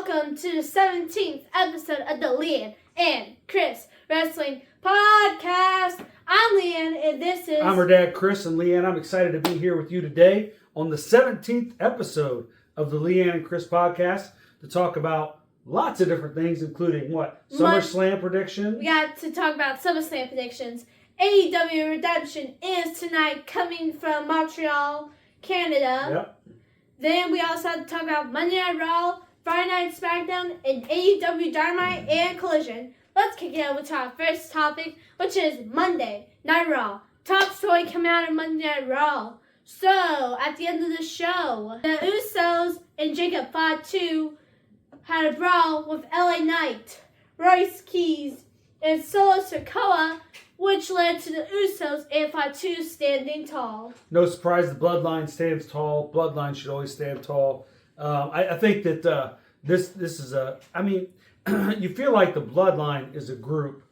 welcome to the 17th episode of the Leanne and Chris Wrestling Podcast. I'm Leanne, and this is... I'm her dad, Chris, and Leanne. I'm excited to be here with you today on the 17th episode of the Leanne and Chris Podcast to talk about lots of different things, including what? SummerSlam prediction? We got to talk about SummerSlam predictions. AEW Redemption is tonight coming from Montreal, Canada. Yep. Then we also have to talk about Monday Night Raw, Friday Night SmackDown, and AEW Dynamite and Collision. Let's kick it over to our first topic, which is Monday Night Raw. Top story coming out of Monday Night Raw. So, at the end of the show, the Usos and Jacob Fatu had a brawl with LA Knight, Royce Keys, and Solo Sikoa, which led to the Usos and Fatu standing tall. No surprise, the Bloodline stands tall. Bloodline should always stand tall. I think that this is a... I mean, you feel like the Bloodline is a group,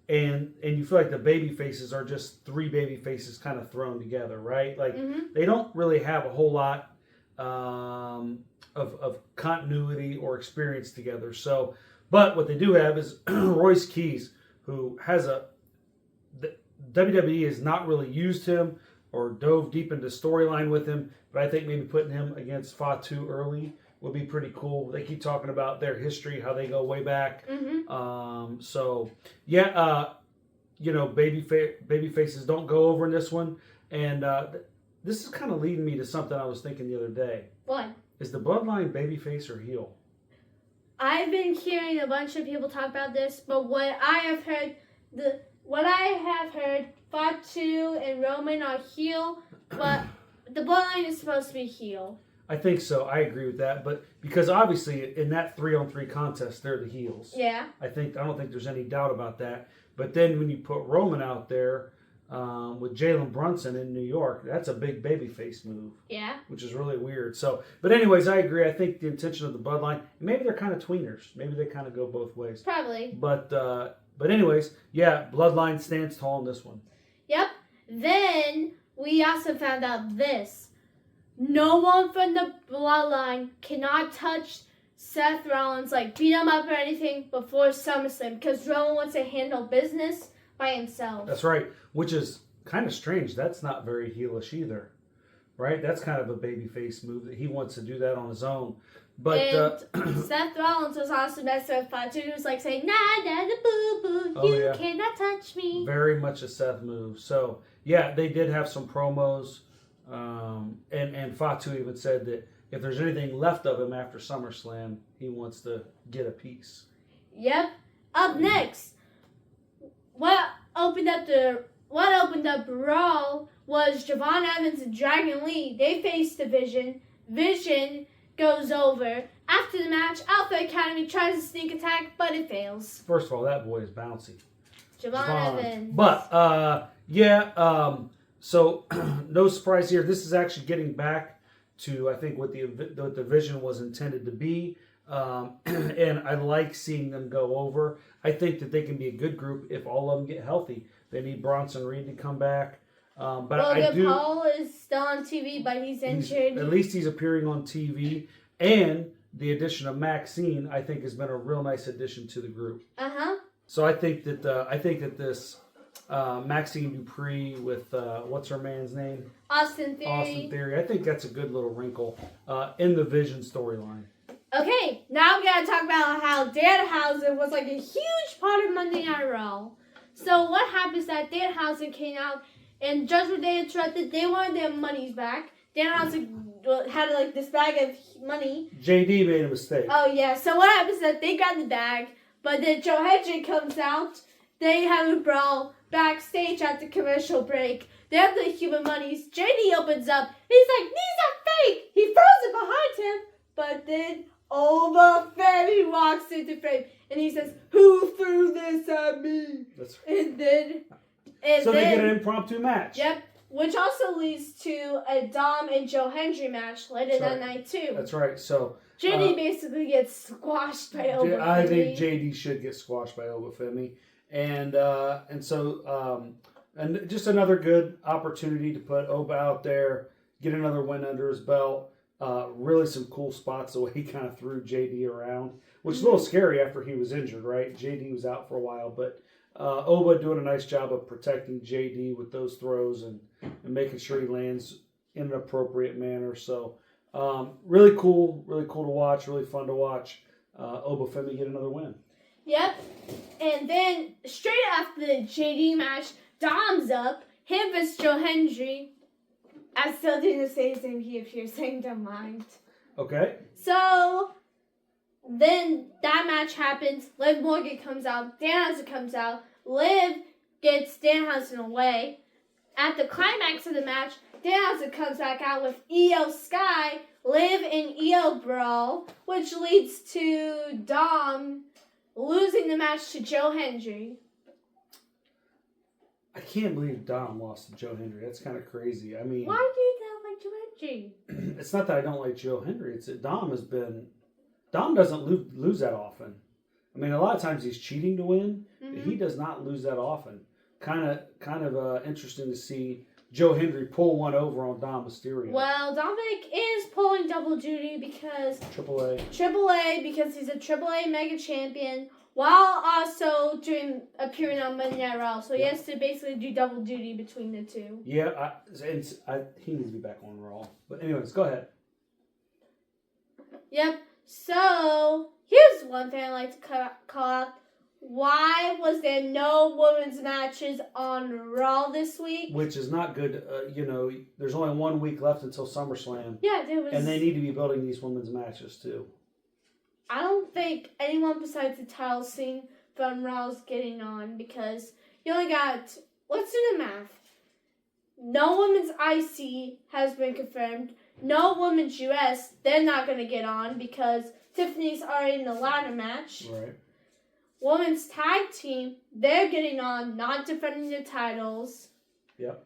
and you feel like the baby faces are just three baby faces kind of thrown together, right? Like, they don't really have a whole lot of continuity or experience together. So, but what they do have is Royce Keys, who has the WWE has not really used him or dove deep into storyline with him, but I think maybe putting him against Fatu early would be pretty cool. They keep talking about their history, how they go way back. So, yeah, baby faces don't go over in this one. And this is kind of leading me to something I was thinking the other day. What? Is the Bloodline babyface or heel? I've been hearing a bunch of people talk about this, but what I have heard, Fatu and Roman are heel, but the Bloodline is supposed to be heel. I think so. I agree with that. But because obviously in that 3-on-3 contest, they're the heels. Yeah. I don't think there's any doubt about that. But then when you put Roman out there with Jalen Brunson in New York, that's a big babyface move. Yeah. Which is really weird. So, but anyways, I agree. I think the intention of the Bloodline, maybe they're kind of tweeners. Maybe they kind of go both ways. Probably. But anyways, yeah, Bloodline stands tall in this one. Yep. Then we also found out this. No one from the Bloodline cannot touch Seth Rollins, beat him up or anything before SummerSlam because Roman wants to handle business by himself. That's right, which is kind of strange. That's not very heelish either, right? That's kind of a babyface move that he wants to do that on his own. But Seth Rollins was also messing with Fatu. He was saying, nah, da, boo, boo, you cannot touch me. Very much a Seth move. So, yeah, they did have some promos. And Fatu even said that if there's anything left of him after SummerSlam, he wants to get a piece. Yep. Up next, what opened up Raw was Javon Evans and Dragon Lee. They faced the Vision. Vision goes over. After the match, Alpha Academy tries a sneak attack, but it fails. First of all, that boy is bouncy. Javon Evans. But, so, no surprise here. This is actually getting back to, I think, what the Vision was intended to be. And I like seeing them go over. I think that they can be a good group if all of them get healthy. They need Bronson Reed to come back. Paul is still on TV, but he's injured. At least he's appearing on TV. And the addition of Maxine, I think, has been a real nice addition to the group. So I think that this Maxine Dupree with what's her man's name? Austin Theory. I think that's a good little wrinkle in the Vision storyline. Okay, now we gotta talk about how Danhausen was a huge part of Monday Night Raw. So what happens that Danhausen came out and Judgment Day interrupted. They wanted their monies back. Danhausen had this bag of money. JD made a mistake. Oh yeah. So what happens that they got the bag, but then Joe Hendry comes out. They have a brawl backstage at the commercial break. They have the human monies. JD opens up. He's like, these are fake. He throws it behind him. But then Oba Femi walks into frame. And he says, who threw this at me? That's right. They get an impromptu match. Yep. Which also leads to a Dom and Joe Hendry match later that night too. That's right. So JD basically gets squashed by Oba Femi. I think JD should get squashed by Oba Femi. And just another good opportunity to put Oba out there, get another win under his belt. Really some cool spots the way he kind of threw JD around, which is a little scary after he was injured, right? JD was out for a while, but Oba doing a nice job of protecting JD with those throws and making sure he lands in an appropriate manner. So really cool to watch, really fun to watch. Oba Femi get another win. Yep. And then straight after the JD match, Dom's up. Him versus Joe Hendry. I still didn't say his name here if you're saying don't mind. Okay. So then that match happens. Liv Morgan comes out. Danhausen comes out. Liv gets Danhausen away. At the climax of the match, Danhausen comes back out with Io Sky, Liv and Io brawl, which leads to Dom losing the match to Joe Hendry. I can't believe Dom lost to Joe Hendry. That's kind of crazy. I mean, Why do you not like Joe Hendry? It's not that I don't like Joe Hendry. It's that Dom doesn't lose that often. I mean, a lot of times he's cheating to win, but he does not lose that often. Kind of interesting to see Joe Hendry pull one over on Dom Mysterio. Well, Dominic is pulling double duty because AAA because he's a AAA Mega Champion while also appearing on Monday Night Raw. So he has to basically do double duty between the two. Yeah, he needs to be back on Raw. But anyways, go ahead. Yep. So here's one thing I like to call out. Why was there no women's matches on Raw this week? Which is not good. There's only 1 week left until SummerSlam. Yeah, there was. And they need to be building these women's matches too. I don't think anyone besides the title scene from Raw is getting on because you only got. Let's do the math. No women's IC has been confirmed. No women's US. They're not going to get on because Tiffany's already in the ladder match. Right. Women's tag team, they're getting on, not defending the titles. Yep.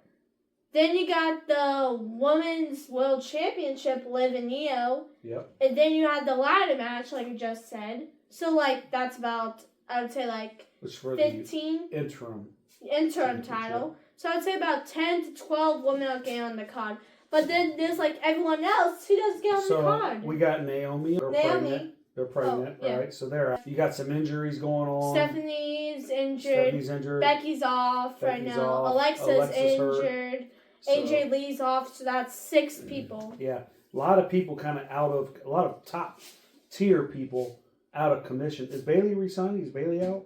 Then you got the Women's World Championship, Liv and Io. Yep. And then you had the ladder match, like I just said. So, that's about, I would say, which for 15. The interim Title. So, I would say about 10 to 12 women are getting on the card. But then there's, everyone else who doesn't get on the card. So, we got Naomi. They're pregnant, yeah. right? So you got some injuries going on. Stephanie's injured. Becky's off right now. Alexa's injured. AJ Lee's off, so that's 6 people. Yeah. A lot of people a lot of top tier people out of commission. Is Bailey re-signing? Is Bailey out?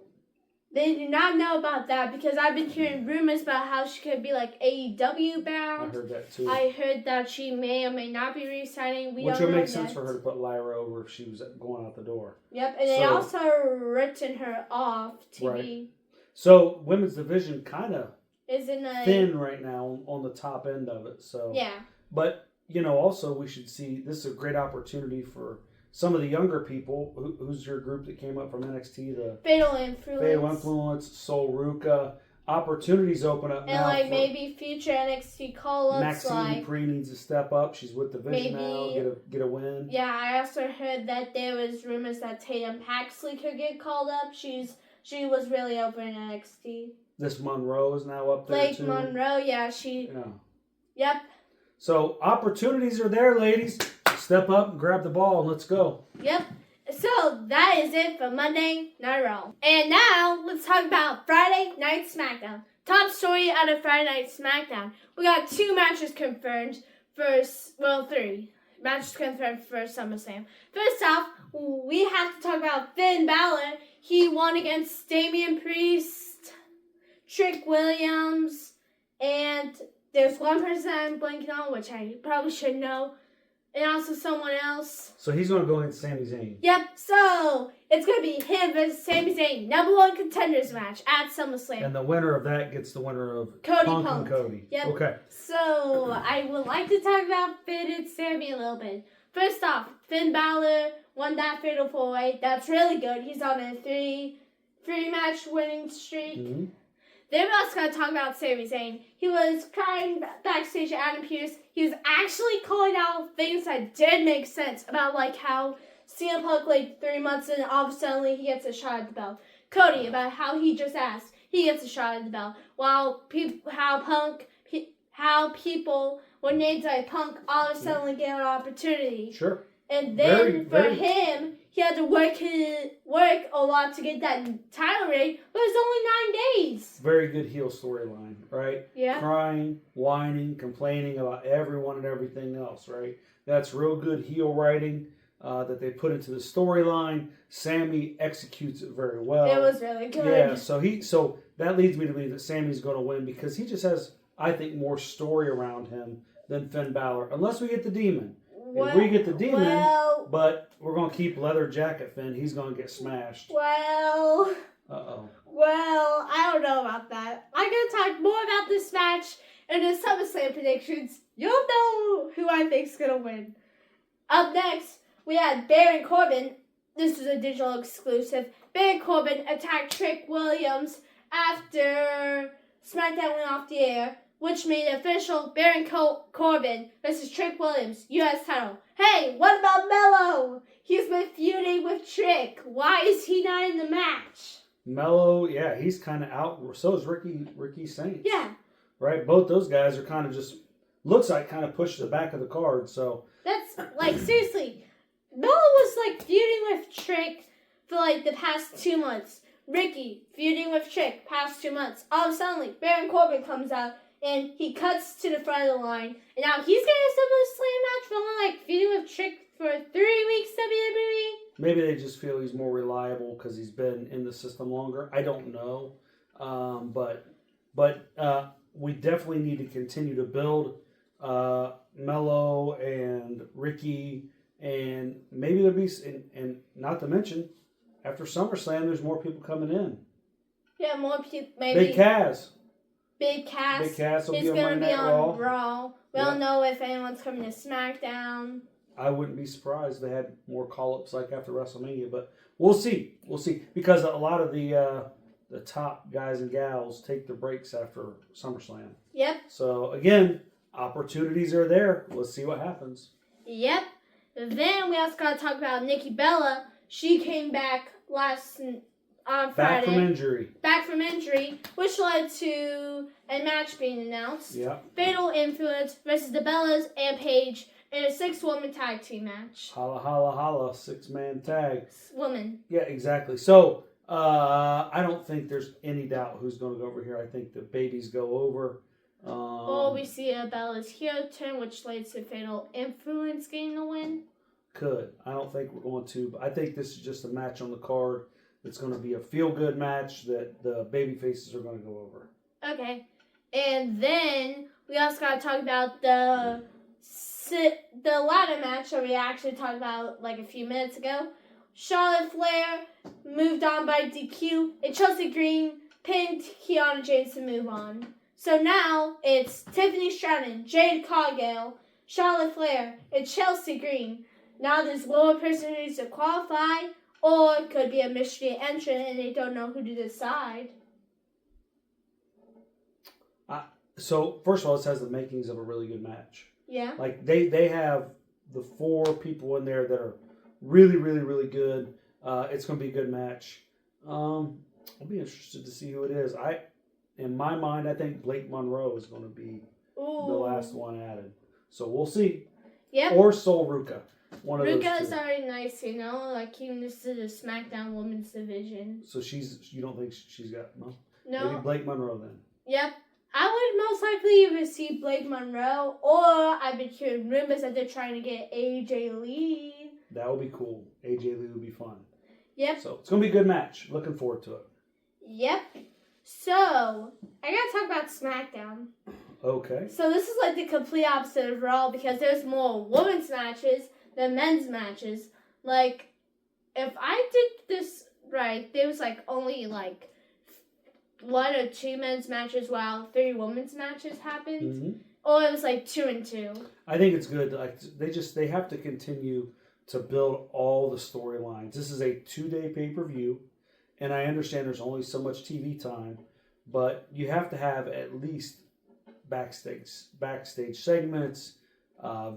They do not know about that because I've been hearing rumors about how she could be AEW bound. I heard that too. I heard that she may or may not be re-signing. Which would make sense for her to put Lyra over if she was going out the door. Yep, and they also written her off to be. So women's division kind of is in a thin right now on the top end of it. So yeah. But also we should see this is a great opportunity for some of the younger people. Who's your group that came up from NXT? The Fatal Influence, Sol Ruka. Opportunities open up now. And maybe future NXT call-ups. Maxine Dupree needs to step up. She's with the Division now. Get a win. Yeah, I also heard that there was rumors that Tatum Paxley could get called up. She was really over in NXT. This Monroe is now up there too. Monroe, yeah, Yep. So opportunities are there, ladies. Step up and grab the ball and let's go. Yep. So that is it for Monday Night Raw. And now let's talk about Friday Night SmackDown. Top story out of Friday Night SmackDown. We got 2 matches confirmed for 3 matches confirmed for SummerSlam. First off, we have to talk about Finn Balor. He won against Damian Priest, Trick Williams, and there's one person I'm blanking on, which I probably should know. And also someone else. So he's going to go against Sami Zayn. Yep, so it's going to be him versus Sami Zayn. #1 contenders match at SummerSlam. And the winner of that gets the winner of Punk and Cody. Yep. Okay. So I would like to talk about Finn and Sami a little bit. First off, Finn Balor won that Fatal 4-Way. That's really good. He's on a 3-match winning streak. Mm-hmm. Then we're also going to talk about Sami Zayn. He was crying backstage at Adam Pearce. He was actually calling out things that did make sense about how CM Punk 3 months in, all of a sudden he gets a shot at the belt. Cody, about how he just asked, he gets a shot at the belt. While how people when names like Punk all of a sudden get an opportunity. Sure. And then for him, he had to work a lot to get that title reign, but it's only 9 days. Very good heel storyline, right? Yeah. Crying, whining, complaining about everyone and everything else, right? That's real good heel writing that they put into the storyline. Sammy executes it very well. It was really good. Yeah, so that leads me to believe that Sammy's going to win because he just has, I think, more story around him than Finn Balor, unless we get the Demon. If we get the Demon, but we're going to keep Leather Jacket Finn. He's going to get smashed. Well, I don't know about that. I'm going to talk more about this match in the SummerSlam predictions. You'll know who I think's going to win. Up next, we had Baron Corbin. This is a digital exclusive. Baron Corbin attacked Trick Williams after SmackDown went off the air, which made it official Baron Corbin versus Trick Williams, U.S. title. Hey, what about Mello? He's been feuding with Trick. Why is he not in the match? Mello, yeah, he's kind of out. So is Ricky Saints. Yeah. Right? Both those guys are kind of just, looks like kind of pushed to the back of the card, so. That's, like, seriously. Mello was, like, feuding with Trick for, like, the past 2 months. Ricky feuding with Trick past 2 months. All of a sudden, Baron Corbin comes out. And he cuts to the front of the line. And now he's getting a SummerSlam match for only like feuding with Trick for 3 weeks WWE. Maybe they just feel he's more reliable because he's been in the system longer. I don't know. But we definitely need to continue to build Mello and Ricky. And maybe there'll be, and not to mention, after SummerSlam, there's more people coming in. Yeah, more people. Maybe. Big Cass. Big Cass will is be on Raw. We don't know if anyone's coming to SmackDown. I wouldn't be surprised if they had more call-ups like after WrestleMania, but we'll see. We'll see. Because a lot of the top guys and gals take their breaks after SummerSlam. Yep. So, again, opportunities are there. Let's see what happens. Yep. Then we also got to talk about Nikki Bella. She came back on Friday. Back from injury, which led to a match being announced. Yeah. Fatal Influence versus the Bellas and Paige in a 6-woman tag team match. Holla, holla, holla, 6-man tag. Woman. Yeah, exactly. So, I don't think there's any doubt who's going to go over here. I think the babies go over. Or we see a Bella's heel turn, which leads to Fatal Influence getting the win. Could. I don't think we're going to, but I think this is just a match on the card. It's going to be a feel-good match that the baby faces are going to go over. Okay. And then we also got to talk about the ladder match that we actually talked about like a few minutes ago. Charlotte Flair moved on by DQ, and Chelsea Green pinned Kiana James to move on. So now it's Tiffany Stratton, Jade Cargill, Charlotte Flair, and Chelsea Green. Now there's one person who needs to qualify, or it could be a mystery entrant and they don't know who to decide. So, first of all, this has the makings of a really good match. Yeah. Like, they have the 4 people in there that are really, really, really good. It's going to be a good match. I'll be interested to see who it is. In my mind, I think Blake Monroe is going to be the last one added. So, we'll see. Yep. Or Sol Ruka. One of Ruka those is already nice, you know? Like, even this is the SmackDown Women's Division. So, you don't think she's got, no? No. Maybe Blake Monroe then. Yep. I would most likely either see Blake Monroe, or I've been hearing rumors that they're trying to get AJ Lee. That would be cool. AJ Lee would be fun. Yep. So, it's going to be a good match. Looking forward to it. Yep. So, I got to talk about SmackDown. Okay. So, this is like the complete opposite of Raw because there's more women's matches than men's matches. Like, if I did this right, there was like only like 1 or 2 men's matches while 3 women's matches happened. Mm-hmm. Or it was like 2 and 2. I think it's good. Like they have to continue to build all the storylines. This is a 2-day pay-per-view, and I understand there's only so much TV time, but you have to have at least backstage segments,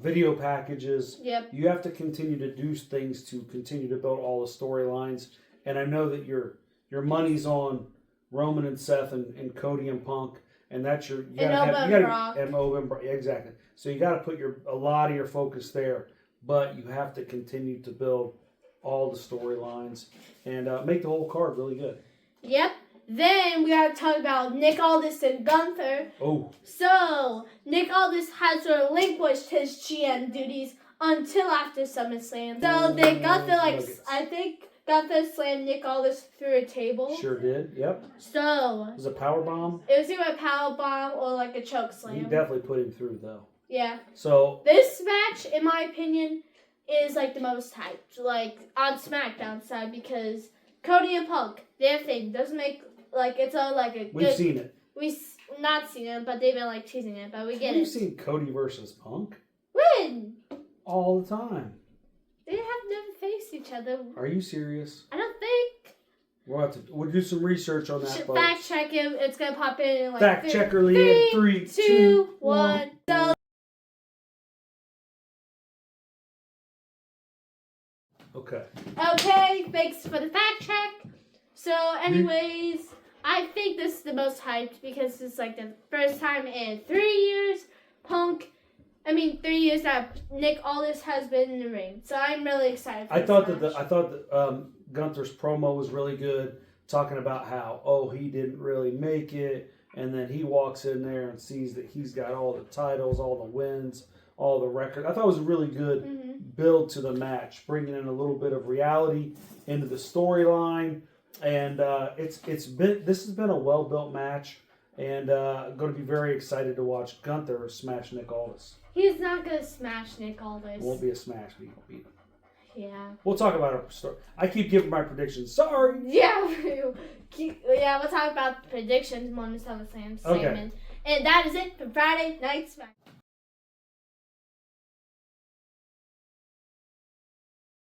video packages. Yep. You have to continue to do things to continue to build all the storylines. And I know that your money's on Roman and Seth and Cody and Punk. and that's your Brock. and Owen Brock, exactly. So you got to put a lot of your focus there, but you have to continue to build all the storylines and make the whole card really good. Yep. Then we gotta talk about Nick Aldis and Gunther. Oh. So Nick Aldis has relinquished his GM duties until after SummerSlam. So then Gunther, I think Gunther slammed Nick Aldis through a table. Sure did. Yep. So it was a power bomb. It was either a power bomb or like a choke slam. He definitely put him through though. Yeah. So this match, in my opinion, is like the most hyped, like on SmackDown side, because Cody and Punk, their thing doesn't make it's all like a. We've seen it. We've not seen it, but they've been like teasing it. But we get it. We've seen Cody versus Punk. When? All the time. They have never faced each other. Are you serious? I don't think. We'll do some research on that. Fact check him. It's gonna pop in like. Fact checker, Leanne. 3, 2, 1. So. Okay. Okay, thanks for the fact check. So, anyways, I think this is the most hyped because it's like the first time in 3 years 3 years that Nick Aldis has been in the ring. So I'm really excited for I this thought match. that Gunther's promo was really good, talking about how he didn't really make it, and then he walks in there and sees that he's got all the titles, all the wins, all the records. I thought it was a really good build to the match, bringing in a little bit of reality into the storyline, and this has been a well built match, and going to be very excited to watch Gunther smash Nick Aldis. He's not gonna smash Nick Aldis. It won't be a smash, but he'll beat him. Yeah. We'll talk about our story. I keep giving my predictions. Sorry. Yeah. We'll talk about the predictions more than some of Sam's segment. And that is it for Friday Night Smack.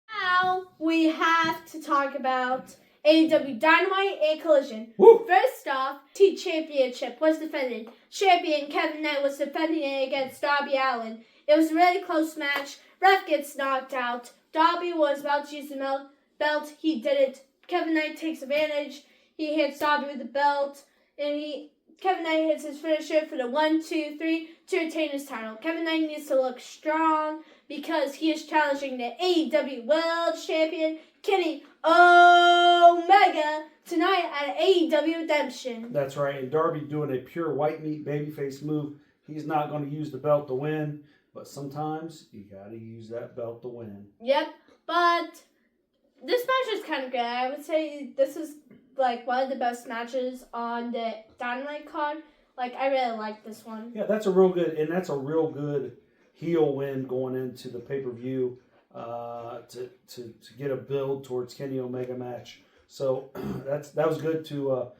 Now we have to talk about AEW Dynamite and Collision. Woo! First off, T Championship was defended. Champion Kevin Knight was defending it against Darby Allin. It was a really close match. Ref gets knocked out. Darby was about to use the belt. He didn't. Kevin Knight takes advantage. He hits Darby with the belt. And Kevin Knight hits his finisher for the 1, 2, 3 to retain his title. Kevin Knight needs to look strong because he is challenging the AEW World Champion, Kenny Omega, tonight at AEW Redemption. That's right. And Darby doing a pure white meat babyface move. He's not going to use the belt to win, but sometimes you got to use that belt to win. Yep, but this match is kind of good. I would say this is like one of the best matches on the Dynamite card. Like, I really like this one. Yeah, that's a real good heel win going into the pay-per-view to get a build towards Kenny Omega match. So that was good to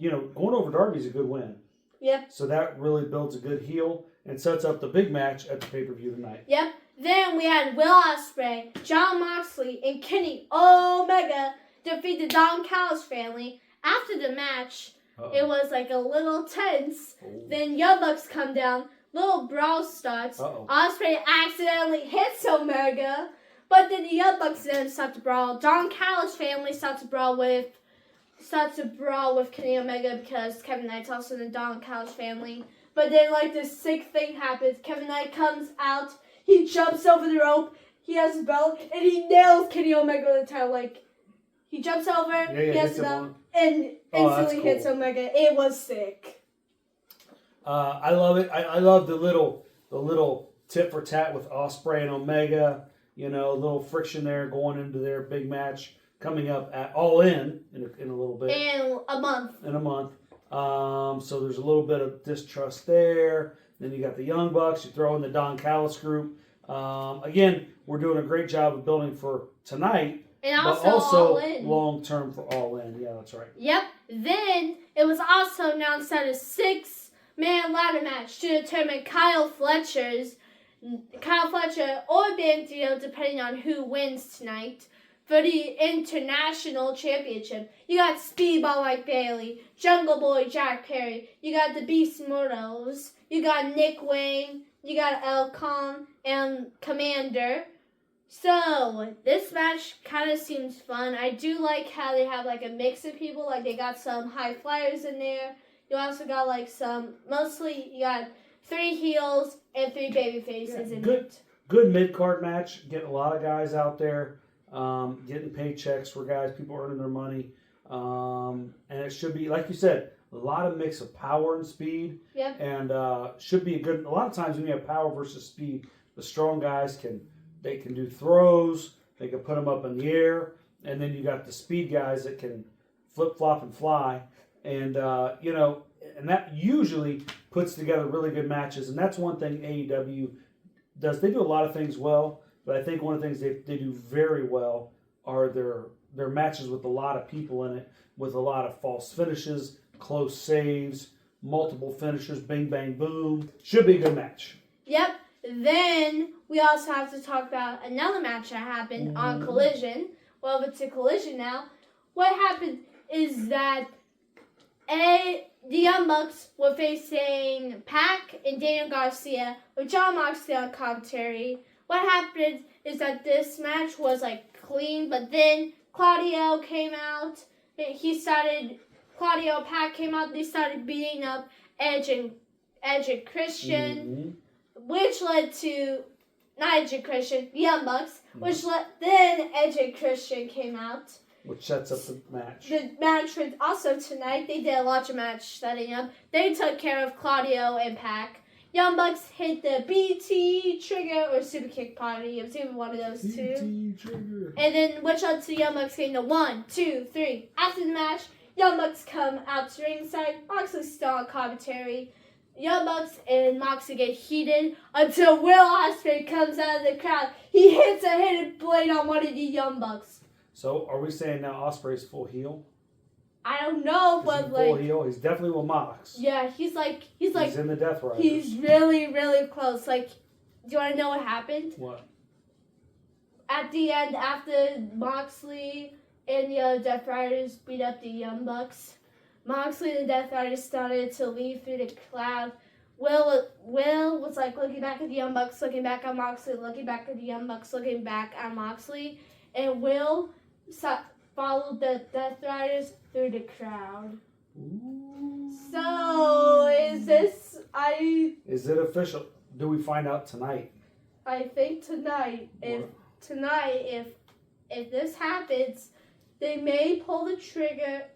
going over Darby's a good win. Yep. So that really builds a good heel and sets up the big match at the pay-per-view tonight. Yep. Then we had Will Ospreay, Jon Moxley, and Kenny Omega defeat the Don Callis family. After the match, it was like a little tense. Then Young Bucks come down. Little brawl starts. Ospreay accidentally hits Omega. But then the Young Bucks then start to brawl. Don Callis family starts to brawl with Kenny Omega because Kevin Knight's also in the Don Callis family. But then like this sick thing happens. Kevin Knight comes out. He jumps over the rope. He has the belt. And he nails Kenny Omega with the title. Like, he jumps over. He has the belt. And instantly hits Omega. It was sick. I love it. I love the little tit for tat with Ospreay and Omega. A little friction there going into their big match coming up at All In a little bit. In a month. So there's a little bit of distrust there. Then you got the Young Bucks. You throw in the Don Callis group. Again, we're doing a great job of building for tonight. And also All In. Long term for All In. Yeah, that's right. Yep. Then it was also announced that a 6-man ladder match to determine Kyle Fletcher or Bandito, depending on who wins tonight, for the International Championship. You got Speedball Mike Bailey, Jungle Boy Jack Perry, you got the Beast Mortals, you got Nick Wayne, you got El Con and Commander. So, this match kind of seems fun. I do like how they have like a mix of people. Like, they got some high flyers in there. You also got like mostly you got 3 heels and 3 baby faces in it. Good mid-card match. Getting a lot of guys out there, getting paychecks for guys, people earning their money. And it should be, like you said, a lot of mix of power and speed. Yep. And should be a lot of times when you have power versus speed, the strong guys can do throws, they can put them up in the air, and then you got the speed guys that can flip, flop, and fly. And, and that usually puts together really good matches. And that's one thing AEW does. They do a lot of things well, but I think one of the things they do very well are their matches with a lot of people in it, with a lot of false finishes, close saves, multiple finishers, bing, bang, boom. Should be a good match. Yep. Then we also have to talk about another match that happened on Collision. Well, if it's a Collision now, what happened is that the Young Bucks were facing Pac and Daniel Garcia with John Moxley on commentary. What happened is that this match was like clean, but then Claudio came out. Pac came out. They started beating up Edge and Christian, which led to not Edge and Christian, the Young Bucks, then Edge and Christian came out. Which sets up the match. The match was also tonight. They did a lot of match setting up. They took care of Claudio and Pac. Young Bucks hit the BT trigger or super kick party. It was even one of those two. BT trigger. And then which led to Young Bucks getting the 1, 2, 3. After the match, Young Bucks come out to ringside. Moxley's still on commentary. Young Bucks and Moxley get heated until Will Ospreay comes out of the crowd. He hits a hidden blade on one of the Young Bucks. So, are we saying now Ospreay's full heel? I don't know, but full heel? He's definitely with Mox. Yeah, he's in the Death Riders. He's really, really close. Like, do you want to know what happened? What? At the end, after Moxley and the other Death Riders beat up the Young Bucks, Moxley and the Death Riders started to leave through the crowd. Will was like looking back at the Young Bucks, looking back at Moxley, looking back at the Young Bucks, looking back at Moxley, and Will followed the Death Riders through the crowd. Ooh. So, is it official? Do we find out tonight? I think tonight. If this happens, they may pull the trigger.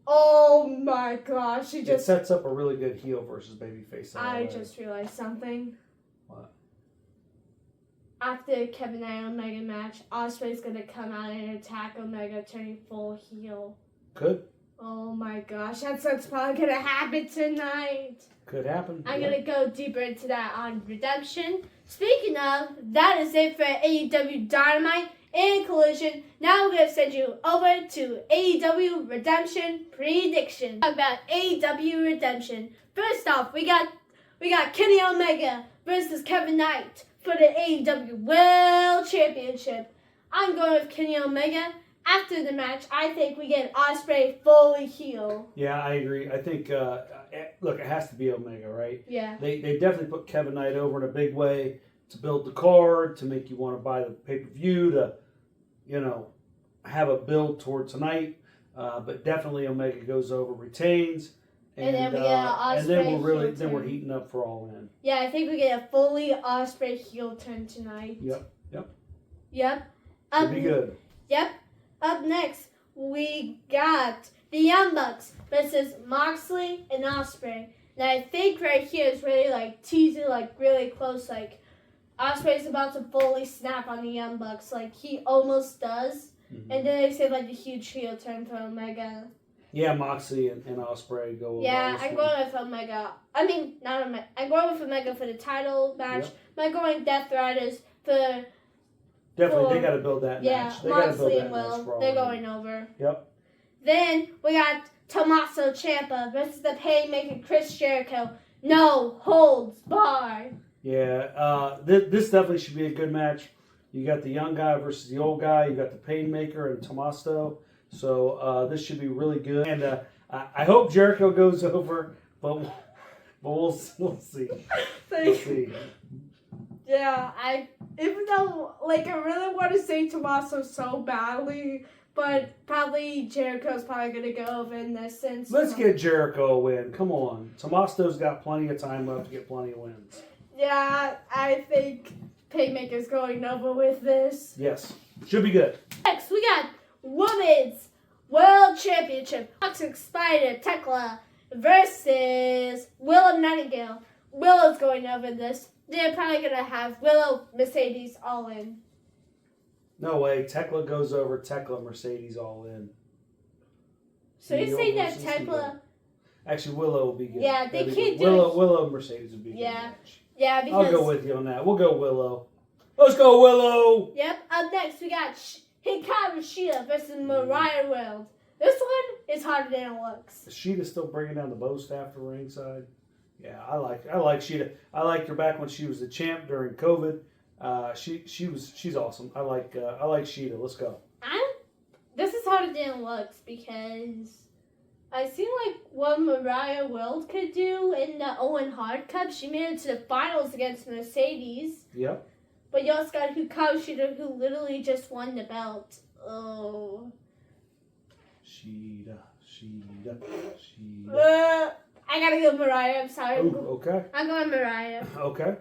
Oh my gosh! It sets up a really good heel versus babyface. I just realized something. What? After Kevin and Omega match, Ospreay's gonna come out and attack Omega, turning full heel. Could. Oh my gosh, that's probably gonna happen tonight. Could happen. I'm gonna go deeper into that on Redemption. Speaking of, that is it for AEW Dynamite and Collision. Now we're gonna send you over to AEW Redemption prediction. Talk about AEW Redemption. First off, we got Kenny Omega versus Kevin Knight for the AEW World Championship. I'm going with Kenny Omega. After the match, I think we get Ospreay fully heel. Yeah, I agree. I think, look, it has to be Omega, right? Yeah. They definitely put Kevin Knight over in a big way to build the card, to make you want to buy the pay-per-view, to, have a build toward tonight. But definitely Omega goes over, retains. And then we get Ospreay. And then we're heating up for All In. Yeah, I think we get a fully Ospreay heel turn tonight. Yep. Should be good. Yep. Up next, we got the Young Bucks versus Moxley and Ospreay. Now I think right here is really teasing, really close. Ospreay's about to fully snap on the Young Bucks, he almost does. Mm-hmm. And then they say the huge heel turn for Omega. Yeah, Moxley and Ospreay go. Yeah, I'm going with Omega. I mean, not Omega. I'm going with Omega for the title match. Yep. I'm going Death Riders for. Definitely, they got to build that match. They Moxley and Will, they're going over. Yep. Then we got Tommaso Ciampa versus the Painmaker Chris Jericho. No holds barred. Yeah, this definitely should be a good match. You got the young guy versus the old guy. You got the Painmaker and Tommaso. So this should be really good. And I hope Jericho goes over, but we'll see. We'll see. Yeah, even though like I really want to say Tommaso so badly, but probably Jericho's probably gonna go over in this since. Let's get Jericho a win. Come on. Tommaso's got plenty of time left to get plenty of wins. Yeah, I think Paymaker's going over with this. Yes. Should be good. Next, we got Women's World Championship. Toxic Spider Tekla versus Willow Nightingale. Willow's going over this. They're probably going to have Willow Mercedes all in. No way. Tekla goes over Tekla Mercedes all in. So you're saying that Tekla... Actually, Willow will be good. Yeah, they can't do Willow and Mercedes would be good. Yeah, because... I'll go with you on that. We'll go Willow. Let's go Willow! Yep. Up next, we got Hikaru Shida versus Mariah World. This one is harder than it looks. Is Shida still bringing down the bow staff to ringside? Yeah, I like Shida. I liked her back when she was the champ during COVID. She's awesome. I like Shida. Let's go. This is harder than it looks because I see like what Mariah World could do in the Owen Hart Cup. She made it to the finals against Mercedes. Yep. But you also got Hikaru Shida, who literally just won the belt. Oh. Shida. I gotta go Mariah. I'm sorry. Ooh, okay. I'm going Mariah. Okay.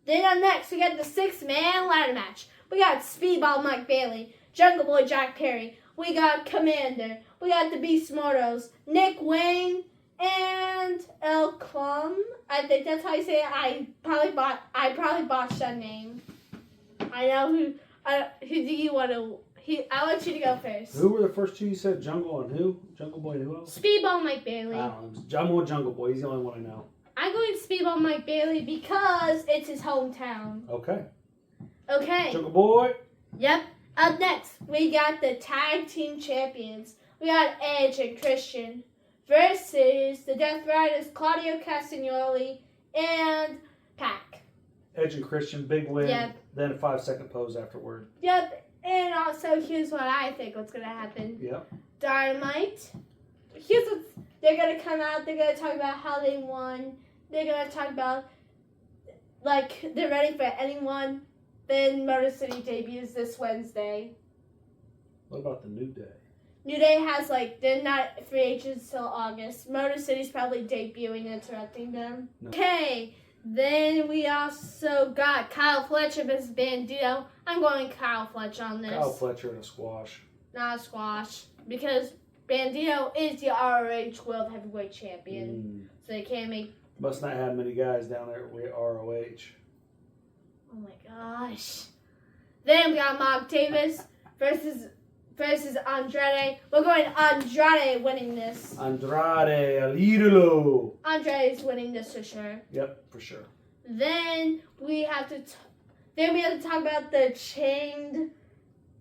Then up next, we got the 6-man ladder match. We got Speedball Mike Bailey, Jungle Boy Jack Perry. We got Commander. We got the Beast Mortals, Nick Wayne, and El Clum. I think that's how you say it. I probably botched that name. I know who do you want to... I want you to go first. Who were the first two you said? Jungle and who? Jungle Boy and who else? Speedball Mike Bailey. I don't know. I'm going Jungle Boy. He's the only one I know. I'm going Speedball Mike Bailey because it's his hometown. Okay. Okay. Jungle Boy. Yep. Up next, we got the tag team champions. We got Edge and Christian versus the Death Riders, Claudio Castagnoli and Pac. Edge and Christian, big win. Yep. Then a 5-second pose afterward. Yep. And also, here's what I think what's going to happen. Yep. Dynamite. Here's what they're going to come out. They're going to talk about how they won. They're going to talk about, like, they're ready for anyone. Then Motor City debuts this Wednesday. What about the New Day? New Day has, like, they're not free agents till August. Motor City's probably debuting and interrupting them. No. Okay. Then we also got Kyle Fletcher versus Bandito. I'm going Kyle Fletcher on this. Kyle Fletcher in a squash. Not a squash. Because Bandito is the ROH World Heavyweight Champion. So they can't make... Must not have many guys down there at ROH. Oh my gosh. Then we got Mark Davis versus Andrade. We're going Andrade winning this. Andrade, Alidolo. Andrade's winning this for sure. Yep, for sure. Then we have to talk about the chained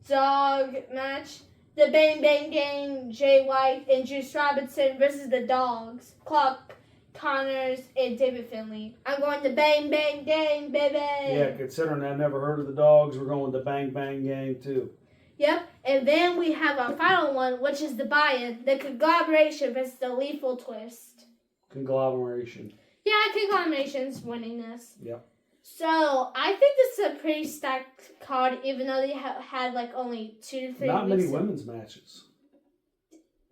dog match. The Bang Bang Gang, Jay White and Juice Robinson versus the Dogs, Clark Connors and David Finlay. I'm going to Bang Bang Gang, baby. Yeah, considering I've never heard of the Dogs, we're going to Bang Bang Gang too. Yep, and then we have our final one, which is the buy-in, the conglomeration versus the lethal twist. Conglomeration. Yeah, conglomeration's winning this. Yep. So, I think this is a pretty stacked card, even though they had like only 2 to 3 Not weeks. many women's matches.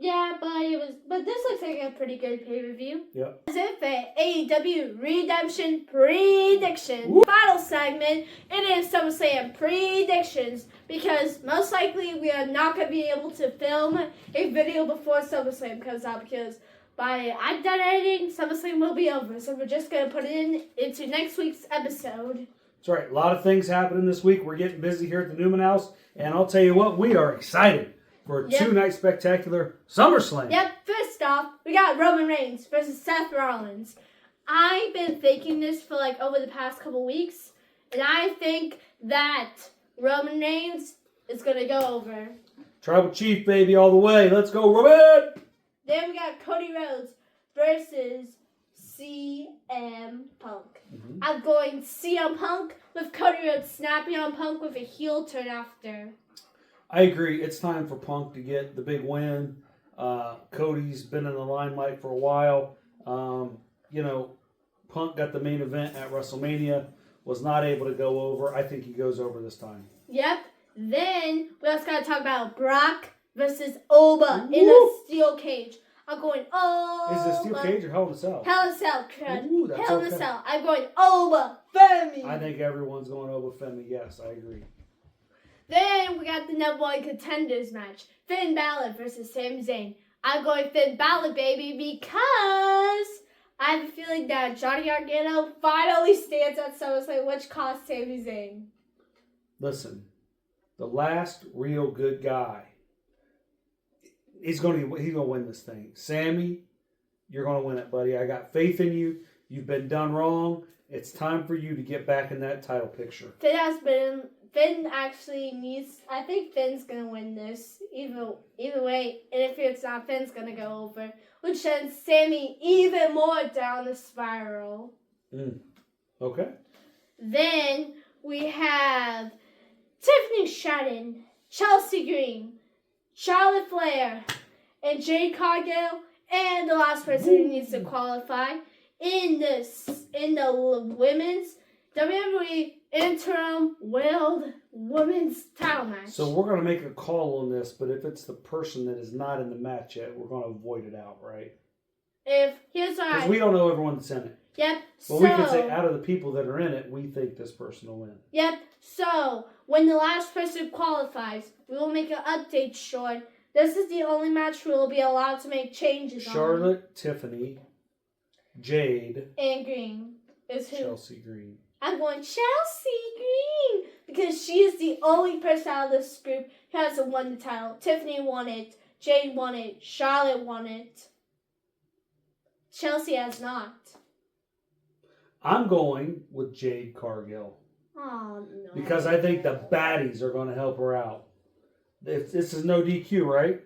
Yeah, but this looks like a pretty good pay-per-view. Yep. That's it for AEW Redemption Prediction. Woo. Final segment, it is SummerSlam Predictions, because most likely we are not going to be able to film a video before SummerSlam comes out, because I'm done editing, SummerSlam will be over, so we're just going to put it into next week's episode. That's right. A lot of things happening this week. We're getting busy here at the Newman House, and I'll tell you what, we are excited for a 2-night spectacular SummerSlam. Yep, first off, we got Roman Reigns versus Seth Rollins. I've been thinking this for like over the past couple weeks, and I think that Roman Reigns is going to go over. Tribal Chief, baby, all the way. Let's go, Roman! Then we got Cody Rhodes versus CM Punk. Mm-hmm. I'm going CM Punk with Cody Rhodes snapping on Punk with a heel turn after. I agree. It's time for Punk to get the big win. Cody's been in the limelight for a while. Punk got the main event at WrestleMania. was not able to go over. I think he goes over this time. Yep. Then we also got to talk about Brock versus Oba in a steel cage. I'm going Oba. Is it a steel cage or Hell in a Cell? Hell in a Cell, crud. Ooh, that's Hell in okay. a Cell. I'm going Oba Femi. I think everyone's going Oba Femi. Yes, I agree. Then we got the number one contenders match. Finn Balor versus Sami Zayn. I'm going Finn Balor, baby, because I have a feeling that Johnny Gargano finally stands at SummerSlam, which cost Sami Zayn. Listen, the last real good guy, he's gonna win this thing. Sammy, you're gonna win it, buddy. I got faith in you. You've been done wrong. It's time for you to get back in that title picture. Finn actually needs. I think Finn's gonna win this either way, and if it's not, Finn's gonna go over, which sends Sammy even more down the spiral. Okay. Then we have Tiffany Stratton, Chelsea Green, Charlotte Flair, and Jade Cargill, and the last person who needs to qualify in the women's WWE Interim World Women's Title match. So we're going to make a call on this, but if it's the person that is not in the match yet, we're going to avoid it out, right? Here's why. Because we don't know everyone that's in it. Yep. But we can say out of the people that are in it, we think this person will win. Yep. So when the last person qualifies, we will make an update short. This is the only match we will be allowed to make changes on. Charlotte, Tiffany, Jade, and Green is who? Chelsea Green. I'm going Chelsea Green because she is the only person out of this group who hasn't won the title. Tiffany won it. Jade won it. Charlotte won it. Chelsea has not. I'm going with Jade Cargill. Oh, no. Because I think the baddies are going to help her out. This is no DQ, right?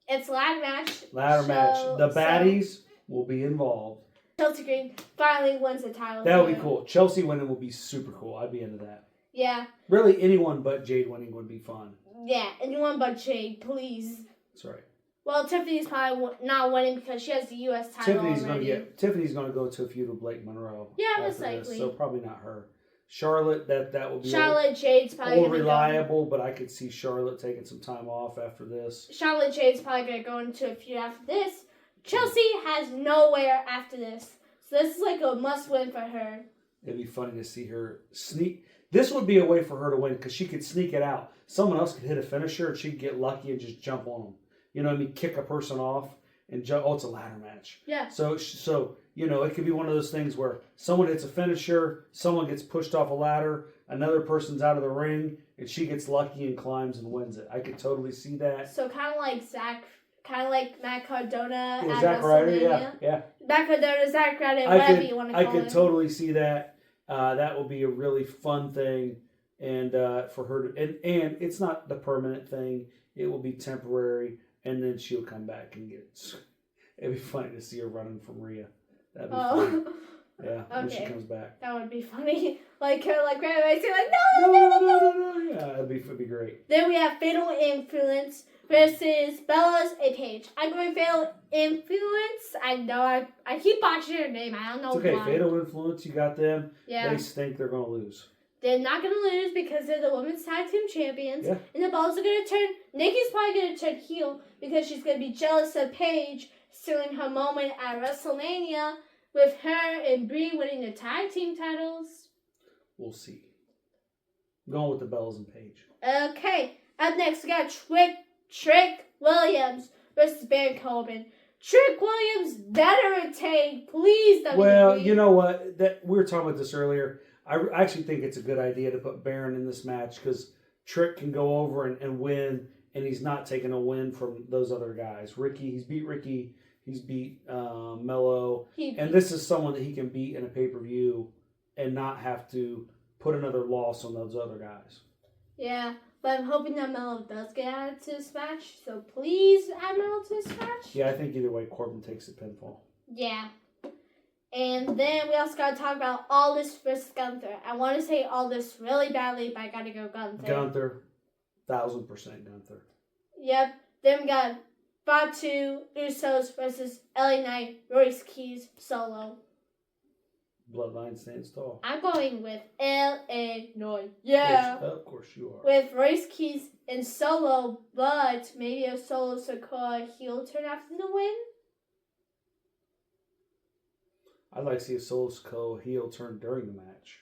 It's ladder match. Ladder match. The baddies will be involved. Chelsea Green finally wins the title. That would be cool. Chelsea winning would be super cool. I'd be into that. Yeah. Really, anyone but Jade winning would be fun. Yeah, anyone but Jade, please. That's right. Well, Tiffany's probably not winning because she has the U.S. title already. Tiffany's going to go to a feud with Blake Monroe. Yeah, most likely. So probably not her. Charlotte, that will be Jade's probably more reliable, but I could see Charlotte taking some time off after this. Jade's probably going to go into a feud after this. Chelsea has nowhere after this. So this is like a must-win for her. It'd be funny to see her sneak. This would be a way for her to win because she could sneak it out. Someone else could hit a finisher and she'd get lucky and just jump on them. You know what I mean? Kick a person off and jump. Oh, it's a ladder match. Yeah. So it could be one of those things where someone hits a finisher, someone gets pushed off a ladder, another person's out of the ring, and she gets lucky and climbs and wins it. I could totally see that. So kind of like Matt Cardona at Zack Ryder, yeah. Matt Cardona, Zack Ryder, whatever you want to call it. I could totally see that. That will be a really fun thing, and for her to, and it's not the permanent thing. It will be temporary, and then she'll come back and get it. It'd be funny to see her running from Rhea. That'd be funny. Yeah, when she comes back. That would be funny. Like her, like right away, saying like no. Yeah, it'd be great. Then we have Fatal Influence versus Bella's A Page. I'm going Fatal Influence. I know I keep botching her name. I don't know it's okay. why. Fatal Influence, you got them. Yeah. They think they're gonna lose. They're not gonna lose because they're the women's tag team champions. Yeah. And the Bellas are gonna turn. Nikki's probably gonna turn heel because she's gonna be jealous of Paige stealing her moment at WrestleMania with her and Brie winning the tag team titles. We'll see. I'm going with the Bellas and Paige. Okay. Up next, we got Trick Williams versus Baron Corbin. Trick Williams better retain, please. WWE. Well, you know what? We were talking about this earlier. I actually think it's a good idea to put Baron in this match because Trick can go over and win, and he's not taking a win from those other guys. He's beat Ricky. He's beat Mello. And this is someone that he can beat in a pay-per-view and not have to put another loss on those other guys. Yeah, but I'm hoping that Mello does get added to this match. So please add Mello to this match. Yeah, I think either way Corbin takes the pinfall. Yeah. And then we also got to talk about Aldis versus Gunther. I want to say Aldis really badly, but I got to go Gunther. Gunther. 1000% Gunther. Yep. Then we got Fatu Usos versus LA Knight, Royce Keys, solo. Bloodline stands tall. I'm going with Illinois. Yeah. Of course you are. With Royce Keys and Solo, but maybe a Solo Sikoa heel turn after the win. I'd like to see a Solo Sikoa heel turn during the match.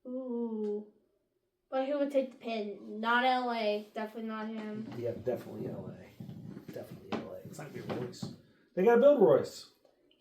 Ooh. But who would take the pin? Not LA. Definitely not him. Yeah, definitely LA. Definitely LA. It's not going to be Royce. They got to build Royce.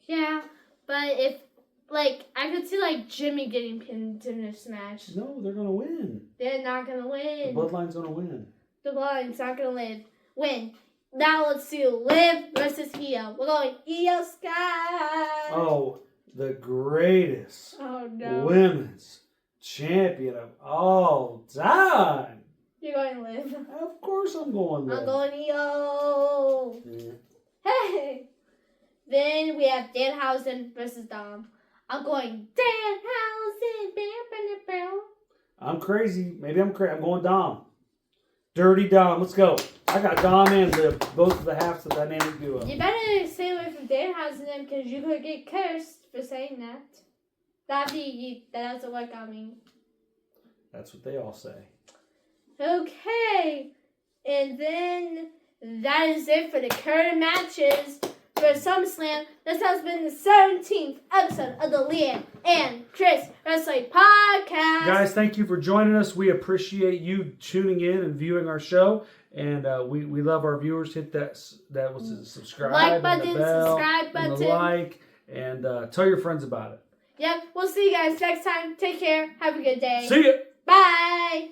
Yeah, but if, like, I could see, like, Jimmy getting pinned in this match. No, they're going to win. They're not going to win. The Bloodline's going to win. The Bloodline's not going to win. Now let's see Liv versus Io. We're going Io Sky. Oh, the greatest women's champion of all time. You're going Liv. Of course I'm going Liv. I'm going Io. Yeah. Hey. Then we have Danhausen versus Dom. I'm going Danhausen. I'm crazy. Maybe I'm crazy. I'm going Dom. Dirty Dom. Let's go. I got Dom and Liv, both of the halves of the dynamic duo. You better stay away from Danhausen because you could get cursed for saying that. That doesn't work on me. That's what they all say. Okay. And then that is it for the current matches for SummerSlam. This has been the 17th episode of the Leanne and Chris Wrestling Podcast. Guys, thank you for joining us. We appreciate you tuning in and viewing our show. And we love our viewers. Hit that was the subscribe like button, and the bell, subscribe button, and the like, and tell your friends about it. Yep. We'll see you guys next time. Take care. Have a good day. See ya. Bye.